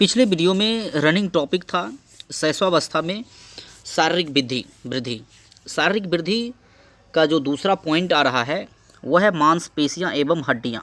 पिछले वीडियो में running topic था शैशवावस्था में शारीरिक वृद्धि। शारीरिक वृद्धि का जो दूसरा पॉइंट आ रहा है वह है मांसपेशियां एवं हड्डियां।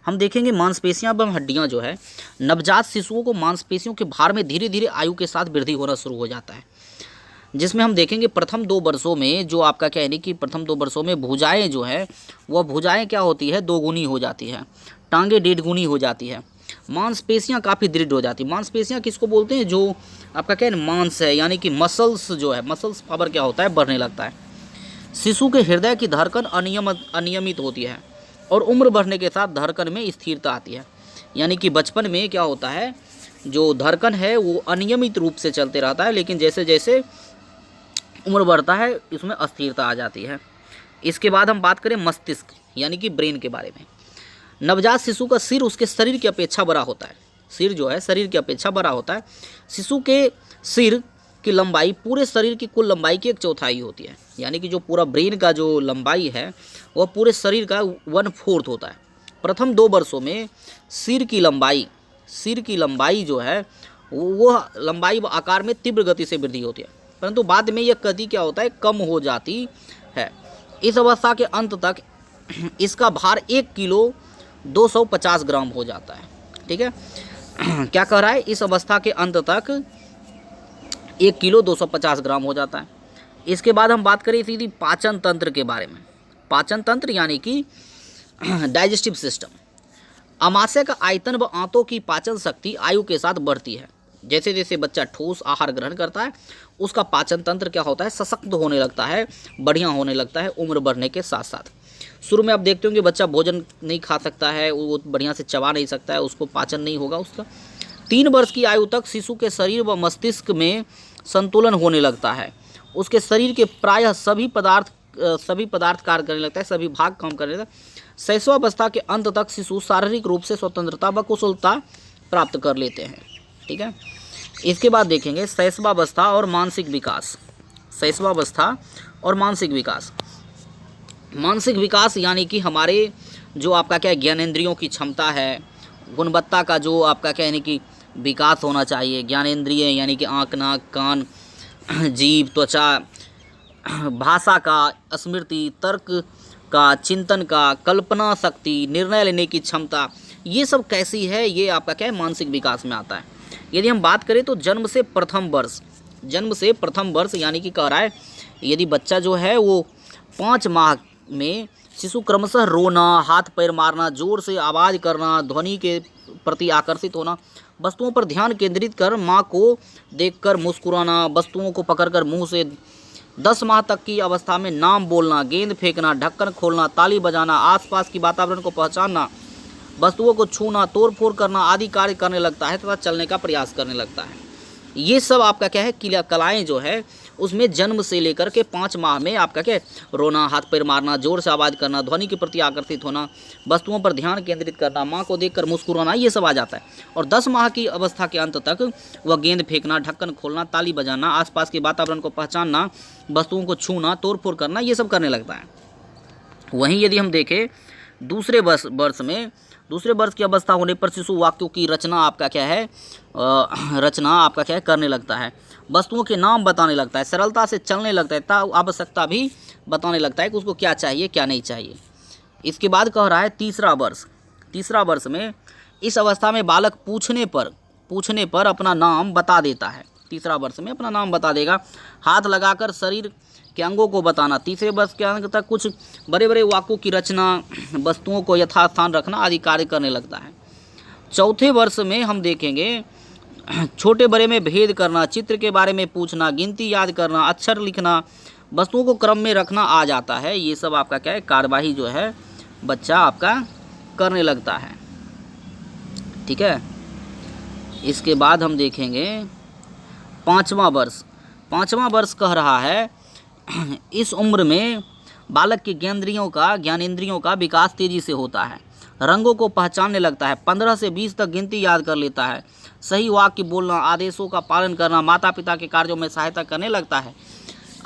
हम देखेंगे मांसपेशियां एवं हड्डियां जो है नवजात शिशुओं को मांसपेशियों के भार में धीरे धीरे आयु के साथ वृद्धि होना शुरू हो जाता है, जिसमें हम देखेंगे प्रथम 2 वर्षों में जो आपका क्या है कि प्रथम 2 वर्षों में भुजाएं जो है वह भुजाएं क्या होती है, 2 गुनी हो जाती है, टांगे 1.5 गुनी हो जाती है, मांसपेशियां काफ़ी दृढ़ हो जाती है। मांसपेशियां किसको बोलते हैं, जो आपका क्या है मांस है, यानी कि मसल्स जो है, मसल्स पावर क्या होता है, बढ़ने लगता है। शिशु के हृदय की धड़कन अनियमित होती है और उम्र बढ़ने के साथ धड़कन में स्थिरता आती है। यानी कि बचपन में क्या होता है, जो धड़कन है वो अनियमित रूप से चलते रहता है, लेकिन जैसे जैसे उम्र बढ़ता है इसमें अस्थिरता आ जाती है। इसके बाद हम बात करें मस्तिष्क यानी कि ब्रेन के बारे में। नवजात शिशु का सिर उसके शरीर की अपेक्षा बड़ा होता है। सिर जो है शरीर की अपेक्षा बड़ा होता है। शिशु के सिर की लंबाई पूरे शरीर की कुल लंबाई की 1/4 होती है। यानी कि जो पूरा ब्रेन का जो लंबाई है वह पूरे शरीर का 1/4 होता है। प्रथम 2 वर्षों में सिर की लंबाई जो है वो लंबाई व आकार में तीव्र गति से वृद्धि होती है, परंतु बाद में यह गति क्या होता है, कम हो जाती है। इस अवस्था के अंत तक इसका भार 1 किलो 250 ग्राम हो जाता है। ठीक है, क्या कह रहा है, इस अवस्था के अंत तक 1 किलो 250 ग्राम हो जाता है। इसके बाद हम बात करें सीधी पाचन तंत्र के बारे में। पाचन तंत्र यानी कि डाइजेस्टिव सिस्टम। आमाशय का आयतन व आंतों की पाचन शक्ति आयु के साथ बढ़ती है। जैसे जैसे बच्चा ठोस आहार ग्रहण करता है उसका पाचन तंत्र क्या होता है, सशक्त होने लगता है, बढ़िया होने लगता है उम्र बढ़ने के साथ साथ। शुरू में आप देखते होंगे बच्चा भोजन नहीं खा सकता है, वो बढ़िया से चबा नहीं सकता है, उसको पाचन नहीं होगा उसका। 3 वर्ष की आयु तक शिशु के शरीर व मस्तिष्क में संतुलन होने लगता है। उसके शरीर के प्रायः सभी पदार्थ कार्य करने लगता है, सभी भाग काम करने लगता है। शैशवावस्था के अंत तक शिशु शारीरिक रूप से स्वतंत्रता व कुशलता प्राप्त कर लेते हैं। ठीक है, इसके बाद देखेंगे शैशवावस्था और मानसिक विकास। शैशवावस्था और मानसिक विकास। मानसिक विकास यानी कि हमारे जो आपका क्या ज्ञानेंद्रियों की क्षमता है, गुणवत्ता का जो आपका क्या यानी कि विकास होना चाहिए। ज्ञानेंद्रिय यानी कि आँख, नाक, कान, जीभ, त्वचा, भाषा का, स्मृति, तर्क का, चिंतन का, कल्पना शक्ति, निर्णय लेने की क्षमता, ये सब कैसी है, ये आपका क्या है मानसिक विकास में आता है। यदि हम बात करें तो जन्म से प्रथम वर्ष यानी कि कह रहा है यदि बच्चा जो है वो 5 माह में शिशु क्रमशः रोना, हाथ पैर मारना, जोर से आवाज़ करना, ध्वनि के प्रति आकर्षित होना, वस्तुओं पर ध्यान केंद्रित कर माँ को देखकर मुस्कुराना, वस्तुओं को पकड़कर मुंह से, 10 माह तक की अवस्था में नाम बोलना, गेंद फेंकना, ढक्कन खोलना, ताली बजाना, आसपास की वातावरण को पहचानना, वस्तुओं को छूना, तोड़ फोड़ करना आदि कार्य करने लगता है तथा चलने का प्रयास करने लगता है। ये सब आपका क्या है कलाएँ जो है उसमें जन्म से लेकर के 5 माह में आपका क्या रोना, हाथ पैर मारना, जोर से आवाज़ करना, ध्वनि के प्रति आकर्षित होना, वस्तुओं पर ध्यान केंद्रित करना, माँ को देखकर मुस्कुराना, ये सब आ जाता है। और 10 माह की अवस्था के अंत तक वह गेंद फेंकना, ढक्कन खोलना, ताली बजाना, आसपास के वातावरण को पहचानना, वस्तुओं को छूना, तोड़ फोड़ करना, ये सब करने लगता है। वहीं यदि हम देखें दूसरे वर्ष की अवस्था होने पर शिशु वाक्यों की रचना आपका क्या है करने लगता है, वस्तुओं के नाम बताने लगता है, सरलता से चलने लगता है, आवश्यकता भी बताने लगता है कि उसको क्या चाहिए क्या नहीं चाहिए। इसके बाद कह रहा है तीसरा वर्ष में इस अवस्था में बालक पूछने पर अपना नाम बता देता है। तीसरा वर्ष में अपना नाम बता देगा। हाथ लगाकर शरीर के अंगों को बताना। तीसरे वर्ष के अंत तक कुछ बड़े बड़े वाक्यों की रचना, वस्तुओं को यथास्थान रखना आदि कार्य करने लगता है। चौथे वर्ष में हम देखेंगे छोटे बड़े में भेद करना, चित्र के बारे में पूछना, गिनती याद करना, अक्षर लिखना, वस्तुओं को क्रम में रखना आ जाता है। ये सब आपका क्या है कार्यवाही जो है बच्चा आपका करने लगता है। ठीक है, इसके बाद हम देखेंगे 5वां वर्ष कह रहा है इस उम्र में बालक के ज्ञानेंद्रियों का विकास तेजी से होता है, रंगों को पहचानने लगता है, 15 से 20 तक गिनती याद कर लेता है, सही वाक्य बोलना, आदेशों का पालन करना, माता पिता के कार्यों में सहायता करने लगता है।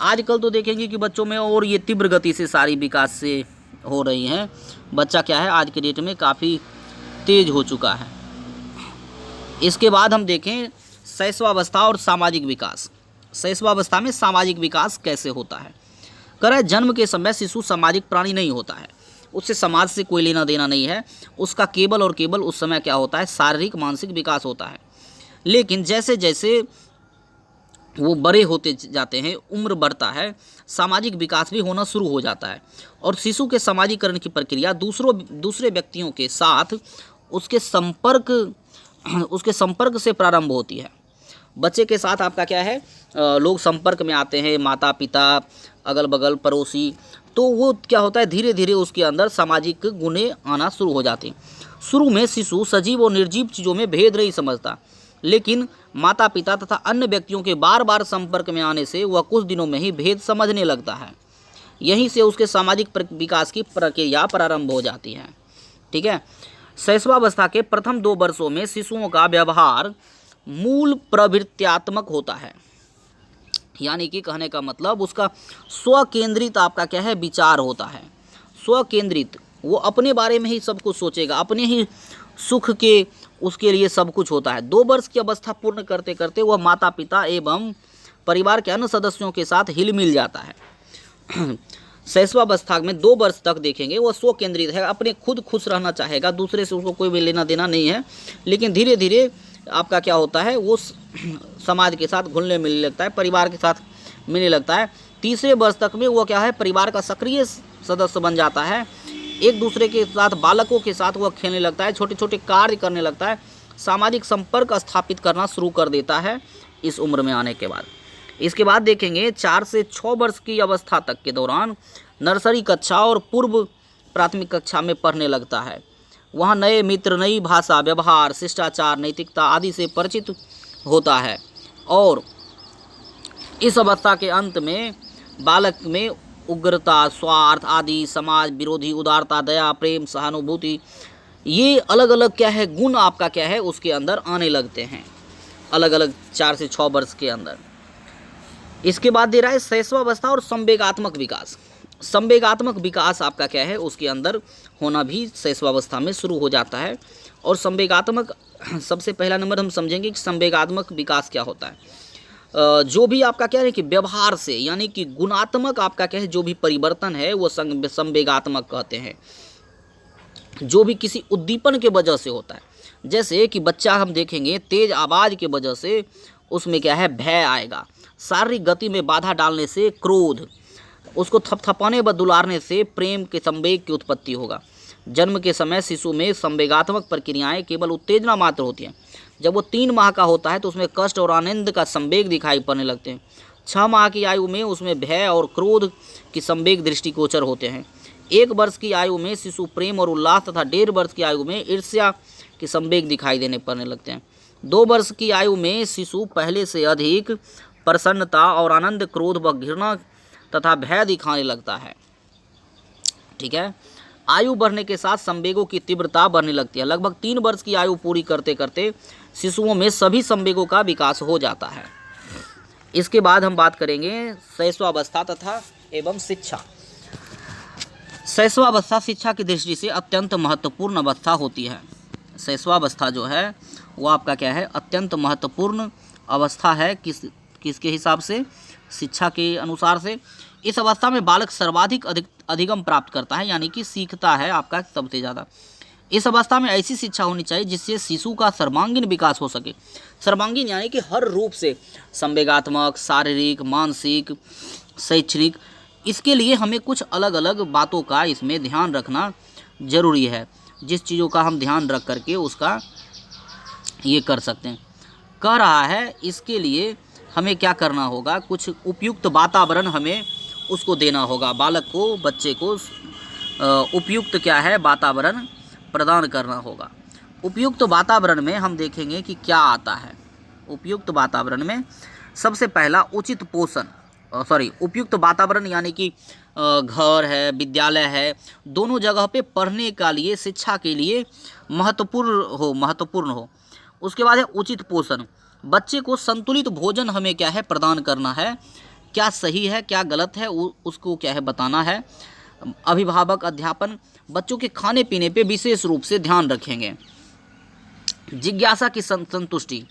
आजकल तो देखेंगे कि बच्चों में और ये तीव्र गति से सारी विकास से हो रही हैं। बच्चा क्या है आज के डेट में काफ़ी तेज हो चुका है। इसके बाद हम देखें शैशवावस्था और सामाजिक विकास। शैशवावस्था में सामाजिक विकास कैसे होता है। कह रहा है जन्म के समय शिशु सामाजिक प्राणी नहीं होता है, उससे समाज से कोई लेना देना नहीं है, उसका केवल और केवल उस समय क्या होता है, शारीरिक मानसिक विकास होता है। लेकिन जैसे जैसे वो बड़े होते जाते हैं, उम्र बढ़ता है, सामाजिक विकास भी होना शुरू हो जाता है और शिशु के समाजीकरण की प्रक्रिया दूसरे व्यक्तियों के साथ उसके संपर्क से प्रारंभ होती है। बच्चे के साथ आपका क्या है, लोग संपर्क में आते हैं, माता पिता, अगल बगल पड़ोसी, तो वो क्या होता है, धीरे धीरे उसके अंदर सामाजिक गुणे आना शुरू हो जाते हैं। शुरू में शिशु सजीव और निर्जीव चीज़ों में भेद नहीं समझता, लेकिन माता पिता तथा अन्य व्यक्तियों के बार बार संपर्क में आने से वह कुछ दिनों में ही भेद समझने लगता है। यहीं से उसके सामाजिक विकास की प्रक्रिया प्रारंभ हो जाती है। ठीक है। शैशवावस्था के प्रथम 2 वर्षों में शिशुओं का व्यवहार मूल प्रवृत्त्यात्मक होता है, यानी कि कहने का मतलब उसका स्वकेंद्रित आपका क्या है, विचार होता है। स्वकेंद्रित, वो अपने बारे में ही सब कुछ सोचेगा, अपने ही सुख के उसके लिए सब कुछ होता है। 2 वर्ष की अवस्था पूर्ण करते करते वह माता पिता एवं परिवार के अन्य सदस्यों के साथ हिल मिल जाता है। शैशवावस्था में 2 वर्ष तक देखेंगे वो स्व केंद्रित है, अपने खुद खुश रहना चाहेगा, दूसरे से उसको कोई भी लेना देना नहीं है। लेकिन धीरे धीरे आपका क्या होता है, वो समाज के साथ घुलने मिलने लगता है, परिवार के साथ मिलने लगता है। तीसरे वर्ष तक में वो क्या है, परिवार का सक्रिय सदस्य बन जाता है। एक दूसरे के साथ, बालकों के साथ वह खेलने लगता है, छोटे छोटे कार्य करने लगता है, सामाजिक संपर्क स्थापित करना शुरू कर देता है इस उम्र में आने के बाद। इसके बाद देखेंगे 4 से 6 वर्ष की अवस्था तक के दौरान नर्सरी कक्षा और पूर्व प्राथमिक कक्षा में पढ़ने लगता है। वहाँ नए मित्र, नई भाषा, व्यवहार, शिष्टाचार, नैतिकता आदि से परिचित होता है और इस अवस्था के अंत में बालक में उग्रता, स्वार्थ आदि, समाज विरोधी, उदारता, दया, प्रेम, सहानुभूति, ये अलग अलग क्या है, गुण आपका क्या है उसके अंदर आने लगते हैं, अलग अलग 4 से 6 वर्ष के अंदर। इसके बाद दे रहा है शैशवावस्था और संवेगात्मक विकास। संवेगात्मक विकास आपका क्या है, उसके अंदर होना भी शैशवावस्था में शुरू हो जाता है। और संवेगात्मक, सबसे पहला नंबर हम समझेंगे कि संवेगात्मक विकास क्या होता है। जो भी आपका क्या है कि व्यवहार से, यानी कि गुणात्मक आपका क्या है, जो भी परिवर्तन है वो संवेगात्मक कहते हैं, जो भी किसी उद्दीपन के वजह से होता है। जैसे कि बच्चा हम देखेंगे तेज आवाज़ के वजह से उसमें क्या है, भय आएगा। शारीरिक गति में बाधा डालने से क्रोध, उसको थपथपाने व दुलारने से प्रेम के संवेग की उत्पत्ति होगा। जन्म के समय शिशु में संवेगात्मक प्रक्रियाएं केवल उत्तेजना मात्र होती हैं। जब वो 3 माह का होता है तो उसमें कष्ट और आनंद का संवेग दिखाई पड़ने लगते हैं। 6 माह की आयु में उसमें भय और क्रोध की संवेग दृष्टिगोचर होते हैं। 1 वर्ष की आयु में शिशु प्रेम और उल्लास तथा 1.5 वर्ष की आयु में ईर्ष्या के संवेग दिखाई देने पड़ने लगते हैं। 2 वर्ष की आयु में शिशु पहले से अधिक प्रसन्नता और आनंद, क्रोध व घृणा तथा भय दिखाने लगता है। ठीक है। आयु बढ़ने के साथ संवेगों की तीव्रता बढ़ने लगती है। लगभग 3 वर्ष की आयु पूरी करते करते शिशुओं में सभी संवेगों का विकास हो जाता है। इसके बाद हम बात करेंगे शैशवावस्था तथा एवं शिक्षा। शैशवावस्था शिक्षा की दृष्टि से अत्यंत महत्वपूर्ण अवस्था होती है। शैशवावस्था जो है वो आपका क्या है, अत्यंत महत्वपूर्ण अवस्था है। किसके हिसाब से, शिक्षा के अनुसार से। इस अवस्था में बालक सर्वाधिक अधिगम प्राप्त करता है, यानी कि सीखता है आपका सबसे ज़्यादा। इस अवस्था में ऐसी शिक्षा होनी चाहिए जिससे शिशु का सर्वांगीण विकास हो सके। सर्वांगीण यानी कि हर रूप से, संवेगात्मक, शारीरिक, मानसिक, शैक्षणिक। इसके लिए हमें कुछ अलग अलग बातों का इसमें ध्यान रखना जरूरी है, जिस चीज़ों का हम ध्यान रख करके उसका ये कर सकते हैं। कह रहा है इसके लिए हमें क्या करना होगा, कुछ उपयुक्त वातावरण हमें उसको देना होगा, बालक को, बच्चे को उपयुक्त क्या है, वातावरण प्रदान करना होगा। उपयुक्त वातावरण में हम देखेंगे कि क्या आता है। उपयुक्त वातावरण में सबसे पहला उचित पोषण, उपयुक्त वातावरण यानी कि घर है, विद्यालय है, दोनों जगह पे पढ़ने का लिए, शिक्षा के लिए महत्वपूर्ण हो। उसके बाद है उचित पोषण। बच्चे को संतुलित भोजन हमें क्या है, प्रदान करना है। क्या सही है, क्या गलत है, उसको क्या है बताना है। अभिभावक, अध्यापन बच्चों के खाने पीने पे विशेष रूप से ध्यान रखेंगे। जिज्ञासा की संतुष्टि,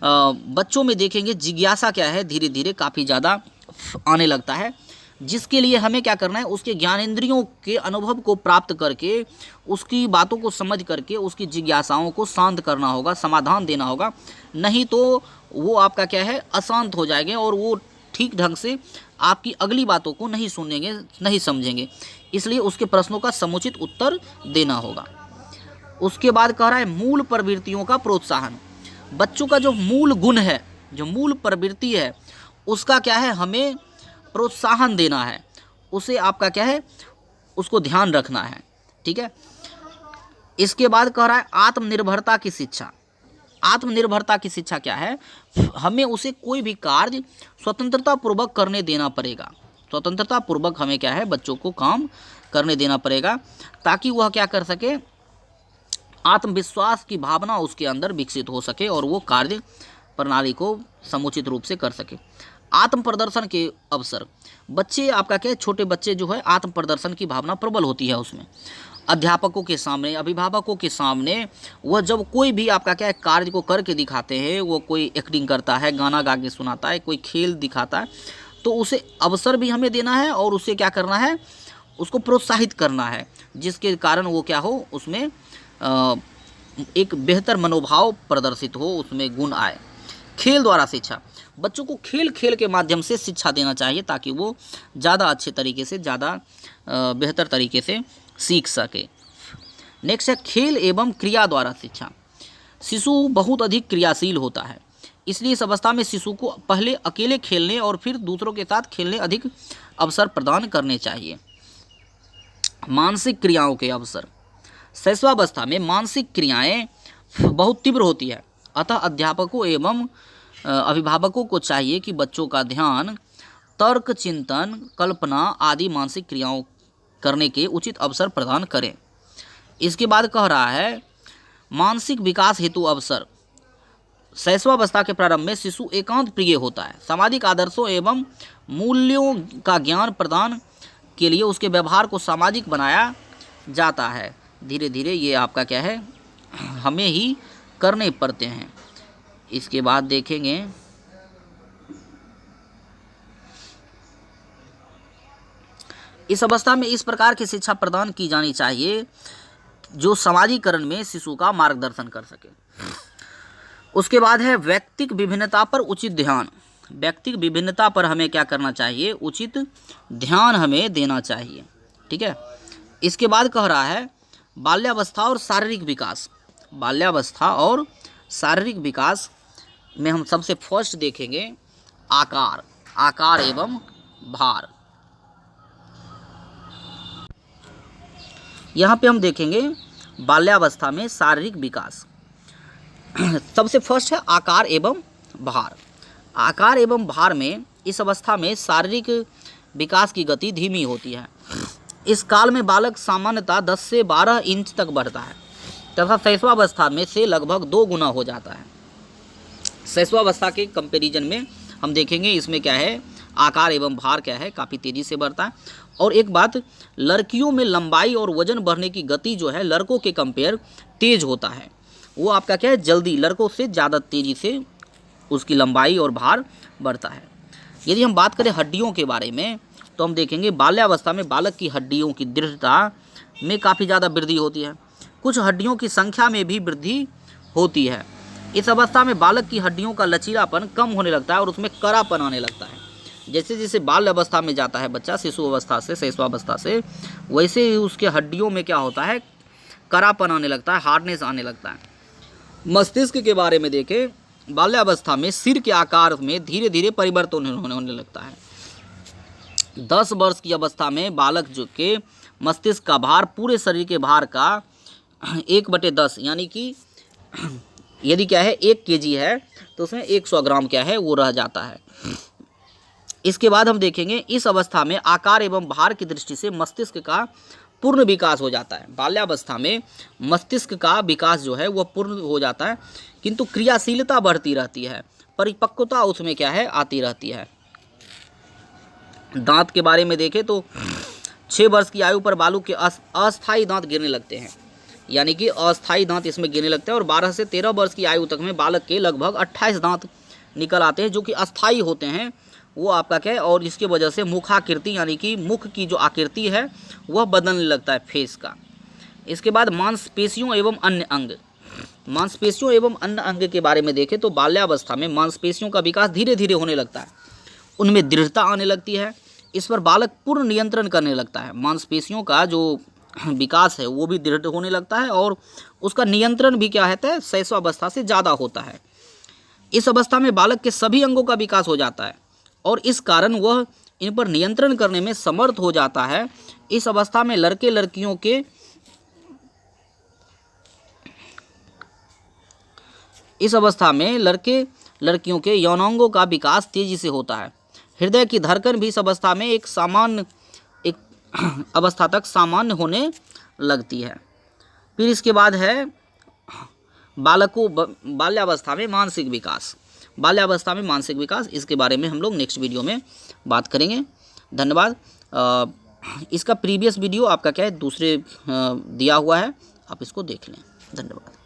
बच्चों में देखेंगे जिज्ञासा क्या है, धीरे धीरे काफ़ी ज़्यादा आने लगता है, जिसके लिए हमें क्या करना है, उसके ज्ञानेंद्रियों के अनुभव को प्राप्त करके, उसकी बातों को समझ करके उसकी जिज्ञासाओं को शांत करना होगा, समाधान देना होगा। नहीं तो वो आपका क्या है, अशांत हो जाएंगे और वो ठीक ढंग से आपकी अगली बातों को नहीं सुनेंगे, नहीं समझेंगे। इसलिए उसके प्रश्नों का समुचित उत्तर देना होगा। उसके बाद कह रहा है मूल प्रवृत्तियों का प्रोत्साहन। बच्चों का जो मूल गुण है, जो मूल प्रवृत्ति है, उसका क्या है, हमें प्रोत्साहन देना है, उसे आपका क्या है, उसको ध्यान रखना है। ठीक है। इसके बाद कह रहा है आत्मनिर्भरता की शिक्षा। आत्मनिर्भरता की शिक्षा क्या है, हमें उसे कोई भी कार्य स्वतंत्रता पूर्वक करने देना पड़ेगा। स्वतंत्रता पूर्वक हमें क्या है, बच्चों को काम करने देना पड़ेगा, ताकि वह क्या कर सके, आत्मविश्वास की भावना उसके अंदर विकसित हो सके और वो कार्य प्रणाली को समुचित रूप से कर सके। आत्म प्रदर्शन के अवसर, बच्चे आपका क्या है, छोटे बच्चे जो है आत्म प्रदर्शन की भावना प्रबल होती है उसमें। अध्यापकों के सामने, अभिभावकों के सामने वह जब कोई भी आपका क्या है कार्य को करके दिखाते हैं, वो कोई एक्टिंग करता है, गाना गा के सुनाता है, कोई खेल दिखाता है, तो उसे अवसर भी हमें देना है और उसे क्या करना है, उसको प्रोत्साहित करना है, जिसके कारण वो क्या हो, उसमें एक बेहतर मनोभाव प्रदर्शित हो, उसमें गुण आए। खेल द्वारा शिक्षा, बच्चों को खेल खेल के माध्यम से शिक्षा देना चाहिए, ताकि वो ज़्यादा अच्छे तरीके से, ज़्यादा बेहतर तरीके से सीख सके। नेक्स्ट है खेल एवं क्रिया द्वारा शिक्षा। शिशु बहुत अधिक क्रियाशील होता है, इसलिए इस अवस्था में शिशु को पहले अकेले खेलने और फिर दूसरों के साथ खेलने अधिक अवसर प्रदान करने चाहिए। मानसिक क्रियाओं के अवसर, शैशवावस्था में मानसिक क्रियाएं बहुत तीव्र होती है, अतः अध्यापकों एवं अभिभावकों को चाहिए कि बच्चों का ध्यान तर्क, चिंतन, कल्पना आदि मानसिक क्रियाओं करने के उचित अवसर प्रदान करें। इसके बाद कह रहा है मानसिक विकास हेतु अवसर। शैशवावस्था के प्रारंभ में शिशु एकांत प्रिय होता है, सामाजिक आदर्शों एवं मूल्यों का ज्ञान प्रदान के लिए उसके व्यवहार को सामाजिक बनाया जाता है। धीरे धीरे ये आपका क्या है, हमें ही करने पड़ते हैं। इसके बाद देखेंगे इस अवस्था में इस प्रकार की शिक्षा प्रदान की जानी चाहिए जो समाजीकरण में शिशु का मार्गदर्शन कर सके। उसके बाद है व्यक्तिक विभिन्नता पर उचित ध्यान। व्यक्तिक विभिन्नता पर हमें क्या करना चाहिए, उचित ध्यान हमें देना चाहिए। ठीक है। इसके बाद कह रहा है बाल्यावस्था और शारीरिक विकास। बाल्यावस्था और शारीरिक विकास में हम सबसे फर्स्ट देखेंगे आकार, आकार एवं भार। यहाँ पे हम देखेंगे बाल्यावस्था में शारीरिक विकास। सबसे फर्स्ट है आकार एवं भार। आकार एवं भार में इस अवस्था में शारीरिक विकास की गति धीमी होती है। इस काल में बालक सामान्यतः 10 से 12 इंच तक बढ़ता है तथा शैशवावस्था में से लगभग 2 गुना हो जाता है। शैशवावस्था के कंपैरिजन में हम देखेंगे इसमें क्या है, आकार एवं भार क्या है, काफ़ी तेज़ी से बढ़ता है। और एक बात, लड़कियों में लंबाई और वजन बढ़ने की गति जो है लड़कों के कंपेयर तेज होता है। वो आपका क्या है, जल्दी, लड़कों से ज़्यादा तेज़ी से उसकी लंबाई और भार बढ़ता है। यदि हम बात करें हड्डियों के बारे में तो हम देखेंगे बाल्यावस्था में बालक की हड्डियों की दृढ़ता में काफ़ी ज़्यादा वृद्धि होती है। कुछ हड्डियों की संख्या में भी वृद्धि होती है। इस अवस्था में बालक की हड्डियों का लचीलापन कम होने लगता है और उसमें कड़ापन आने लगता है। जैसे जैसे बाल्य अवस्था में जाता है बच्चा, शिशु अवस्था से, शैशवावस्था से, वैसे ही उसके हड्डियों में क्या होता है, कड़ापन आने लगता है, हार्डनेस आने लगता है। मस्तिष्क के बारे में देखें, बाल्यावस्था में सिर के आकार में धीरे धीरे परिवर्तन होने लगता है। 10 वर्ष की अवस्था में बालक जो के मस्तिष्क का भार पूरे शरीर के भार का 1/10, यानी कि यदि क्या है 1 kg है तो उसमें 100 ग्राम क्या है वो रह जाता है। इसके बाद हम देखेंगे इस अवस्था में आकार एवं भार की दृष्टि से मस्तिष्क का पूर्ण विकास हो जाता है। बाल्यावस्था में मस्तिष्क का विकास जो है वह पूर्ण हो जाता है, किंतु क्रियाशीलता बढ़ती रहती है, परिपक्वता उसमें क्या है आती रहती है। दांत के बारे में देखें तो 6 वर्ष की आयु पर बालक के अस्थायी दांत गिरने लगते हैं, यानी कि अस्थायी दांत इसमें गिरने लगते हैं। और 12 से 13 वर्ष की आयु तक में बालक के लगभग 28 दांत निकल आते हैं जो कि अस्थायी होते हैं, वो आपका क्या है। और इसकी वजह से मुखाकृति यानी कि मुख की जो आकृति है वह बदलने लगता है फेस का। इसके बाद मांसपेशियों एवं अन्य अंग। मांसपेशियों एवं अन्य अंग के बारे में देखें तो बाल्यावस्था में मांसपेशियों का विकास धीरे धीरे होने लगता है, उनमें दृढ़ता आने लगती है, इस पर बालक पूर्ण नियंत्रण करने लगता है। मांसपेशियों का जो विकास है वो भी दृढ़ होने लगता है और उसका नियंत्रण भी क्या है शैशवावस्था से ज़्यादा होता है। इस अवस्था में बालक के सभी अंगों का विकास हो जाता है और इस कारण वह इन पर नियंत्रण करने में समर्थ हो जाता है। इस अवस्था में लड़के लड़कियों के यौनांगों का विकास तेजी से होता है। हृदय की धड़कन भी इस अवस्था में एक अवस्था तक सामान्य होने लगती है। फिर इसके बाद है बाल्यावस्था में मानसिक विकास। बाल्यावस्था में मानसिक विकास, इसके बारे में हम लोग नेक्स्ट वीडियो में बात करेंगे। धन्यवाद। इसका प्रीवियस वीडियो आपका क्या है दूसरे दिया हुआ है, आप इसको देख लें। धन्यवाद।